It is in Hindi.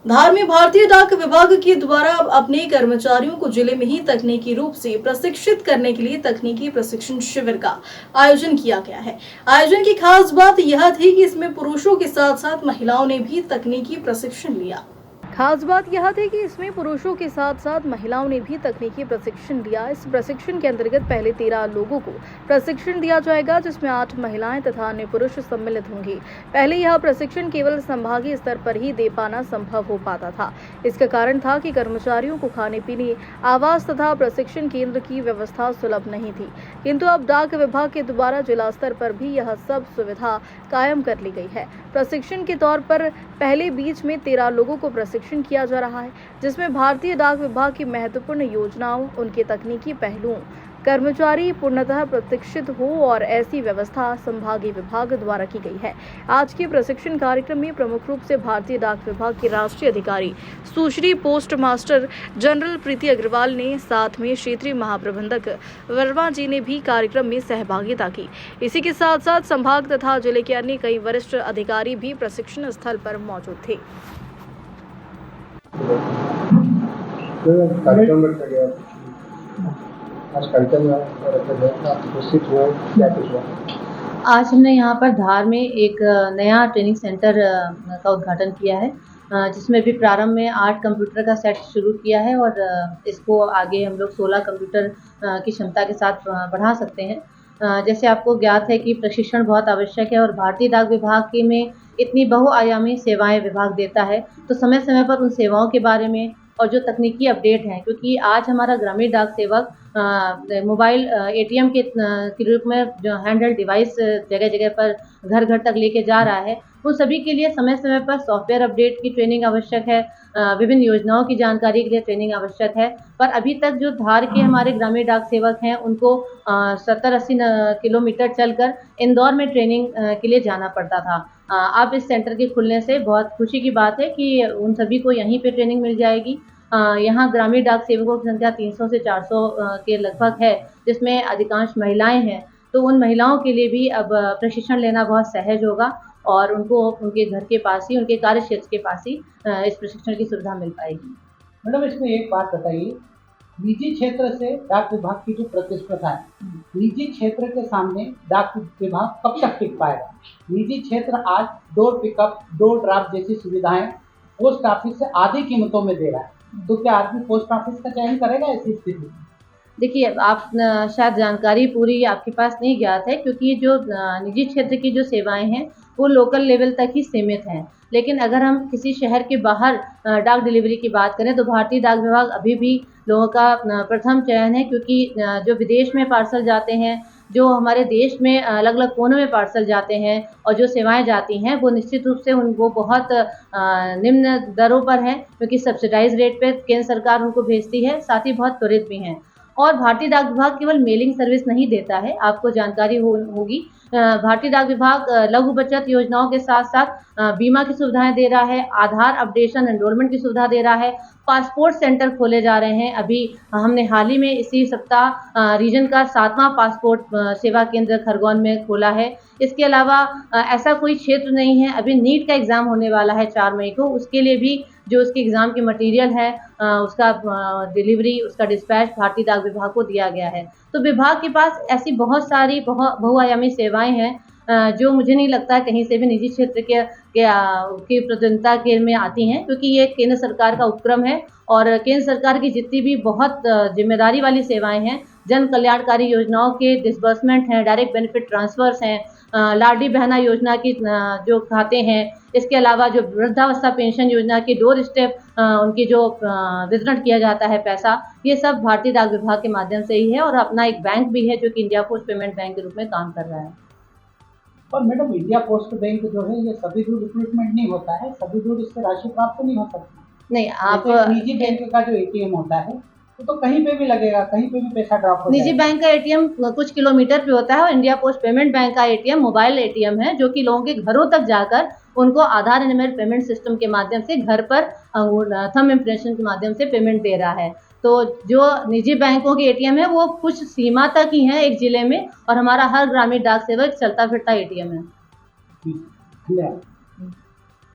धार में भारतीय डाक विभाग के द्वारा अपने कर्मचारियों को जिले में ही तकनीकी रूप से प्रशिक्षित करने के लिए तकनीकी प्रशिक्षण शिविर का आयोजन किया गया है। आयोजन की खास बात यह थी कि इसमें पुरुषों के साथ साथ महिलाओं ने भी तकनीकी प्रशिक्षण लिया। खास बात यह थी कि इसमें पुरुषों के साथ साथ महिलाओं ने भी तकनीकी प्रशिक्षण लिया। इस प्रशिक्षण के अंतर्गत पहले 13 लोगों को प्रशिक्षण दिया जाएगा, जिसमें 8 महिलाएं तथा अन्य पुरुष सम्मिलित होंगे। पहले यह प्रशिक्षण केवल संभागीय स्तर पर ही दे पाना संभव हो पाता था। इसका कारण था कि कर्मचारियों को खाने पीने, आवास तथा प्रशिक्षण केंद्र की व्यवस्था सुलभ नहीं थी, किंतु अब डाक विभाग के द्वारा जिला स्तर पर भी यह सब सुविधा कायम कर ली गई है। प्रशिक्षण के तौर पर पहले बीच में 13 लोगों को प्रशिक्षण किया जा रहा है, जिसमें भारतीय डाक विभाग की महत्वपूर्ण योजनाओं, उनके तकनीकी पहलुओं, कर्मचारी पूर्णतः प्रशिक्षित हो और ऐसी व्यवस्था संभागीय विभाग द्वारा की गई है। आज के प्रशिक्षण कार्यक्रम में प्रमुख रूप से भारतीय डाक विभाग के राष्ट्रीय अधिकारी सुश्री पोस्ट मास्टर जनरल प्रीति अग्रवाल ने, साथ में क्षेत्रीय महाप्रबंधक वर्मा जी ने भी कार्यक्रम में सहभागिता की। इसी के साथ साथ संभाग तथा जिले के अन्य कई वरिष्ठ अधिकारी भी प्रशिक्षण स्थल पर मौजूद थे। कार्यक्रम रखा गया, आज कार्यक्रम उपस्थित हुए, क्या कुछ हुआ? आज हमने यहाँ पर धार में एक नया ट्रेनिंग सेंटर का उद्घाटन किया है, जिसमें भी प्रारंभ में 8 कंप्यूटर का सेट शुरू किया है और इसको आगे हम लोग 16 कंप्यूटर की क्षमता के साथ बढ़ा सकते हैं। जैसे आपको ज्ञात है कि प्रशिक्षण बहुत आवश्यक है और भारतीय डाक विभाग के में इतनी बहुआयामी सेवाएं विभाग देता है, तो समय समय पर उन सेवाओं के बारे में और जो तकनीकी अपडेट हैं, क्योंकि आज हमारा ग्रामीण डाक सेवक मोबाइल एटीएम के रूप में जो हैंडहेल्ड डिवाइस जगह जगह पर घर घर तक लेके जा रहा है, उन सभी के लिए समय समय पर सॉफ्टवेयर अपडेट की ट्रेनिंग आवश्यक है, विभिन्न योजनाओं की जानकारी के लिए ट्रेनिंग आवश्यक है। पर अभी तक जो धार के हमारे ग्रामीण डाक सेवक हैं, उनको 70-80 किलोमीटर चलकर इंदौर में ट्रेनिंग के लिए जाना पड़ता था। अब इस सेंटर के खुलने से बहुत खुशी की बात है कि उन सभी को यहीं पे ट्रेनिंग मिल जाएगी। यहाँ ग्रामीण डाक सेवकों की संख्या 300 से 400 के लगभग है, जिसमें अधिकांश महिलाएं हैं। तो उन महिलाओं के लिए भी अब प्रशिक्षण लेना बहुत सहज होगा और उनको उनके घर के पास ही, उनके कार्य क्षेत्र के पास ही इस प्रशिक्षण की सुविधा मिल पाएगी। मैडम, इसमें एक बात बताइए, निजी क्षेत्र से डाक विभाग की जो प्रतिस्पर्धा है, निजी क्षेत्र के सामने डाक विभाग कब तक टिक पाएगा? निजी क्षेत्र आज डोर पिकअप, डोर ड्रॉप जैसी सुविधाएं पोस्ट ऑफिस से आधी कीमतों में दे रहा है, तो क्या आदमी पोस्ट ऑफिस का चयन करेगा ऐसी स्थिति में? देखिए, आप शायद जानकारी पूरी आपके पास नहीं ज्ञात है, क्योंकि जो निजी क्षेत्र की जो सेवाएं हैं वो लोकल लेवल तक ही सीमित हैं। लेकिन अगर हम किसी शहर के बाहर डाक डिलीवरी की बात करें, तो भारतीय डाक विभाग अभी भी लोगों का प्रथम चयन है, क्योंकि जो विदेश में पार्सल जाते हैं, जो हमारे देश में अलग अलग कोनों में पार्सल जाते हैं और जो सेवाएं जाती हैं, वो निश्चित रूप से वो बहुत निम्न दरों पर हैं, क्योंकि सब्सिडाइज रेट पे केंद्र सरकार उनको भेजती है, साथ ही बहुत त्वरित भी हैं। और भारतीय डाक विभाग केवल मेलिंग सर्विस नहीं देता है, आपको जानकारी होगी। भारतीय डाक विभाग लघु बचत योजनाओं के साथ साथ बीमा की सुविधाएं दे रहा है, आधार अपडेशन एनरोलमेंट की सुविधा दे रहा है, पासपोर्ट सेंटर खोले जा रहे हैं। अभी हमने हाल ही में इसी सप्ताह रीजन का 7वां पासपोर्ट सेवा केंद्र खरगोन में खोला है। इसके अलावा ऐसा कोई क्षेत्र नहीं है, अभी नीट का एग्ज़ाम होने वाला है 4 मई को, उसके लिए भी जो उसके एग्ज़ाम की मटेरियल है, उसका डिलीवरी, उसका डिस्पैच भारतीय डाक विभाग को दिया गया है। तो विभाग के पास ऐसी बहुत सारी बहुआयामी सेवाएं हैं, जो मुझे नहीं लगता है कहीं से भी निजी क्षेत्र की प्रतिनिधित्व के में आती हैं, क्योंकि ये केंद्र सरकार का उपक्रम है और केंद्र सरकार की जितनी भी बहुत जिम्मेदारी वाली सेवाएं हैं, जन कल्याणकारी योजनाओं के डिसबर्समेंट हैं, डायरेक्ट बेनिफिट ट्रांसफर्स हैं, लाडली बहना योजना की जो खाते हैं, इसके अलावा जो वृद्धावस्था पेंशन योजना की डोर स्टेप उनकी जो वितरण किया जाता है पैसा, ये सब भारतीय डाक विभाग के माध्यम से ही है और अपना एक बैंक भी है जो कि इंडिया पोस्ट पेमेंट बैंक के रूप में काम कर रहा है। और मैडम, इंडिया पोस्ट बैंक जो है ये सभी दूर रिक्रूटमेंट नहीं होता है, सभी दूर इससे राशि प्राप्त नहीं हो सकती। नहीं, आप निजी बैंक का जो एटीएम होता है तो कहीं पे भी लगेगा, कहीं पे भी पैसा ड्रॉप हो निजी बैंक का एटीएम कुछ किलोमीटर पे होता है और इंडिया पोस्ट पेमेंट बैंक का एटीएम मोबाइल एटीएम है, जो कि लोगों के घरों तक जाकर उनको आधार एनेबल्ड पेमेंट सिस्टम के माध्यम से घर पर थंब इम्प्रेशन के माध्यम से पेमेंट दे रहा है। तो जो निजी बैंकों के एटीएम है वो कुछ सीमा तक ही है एक जिले में, और हमारा हर ग्रामीण डाक सेवक चलता फिरता एटीएम है। धन्यवाद।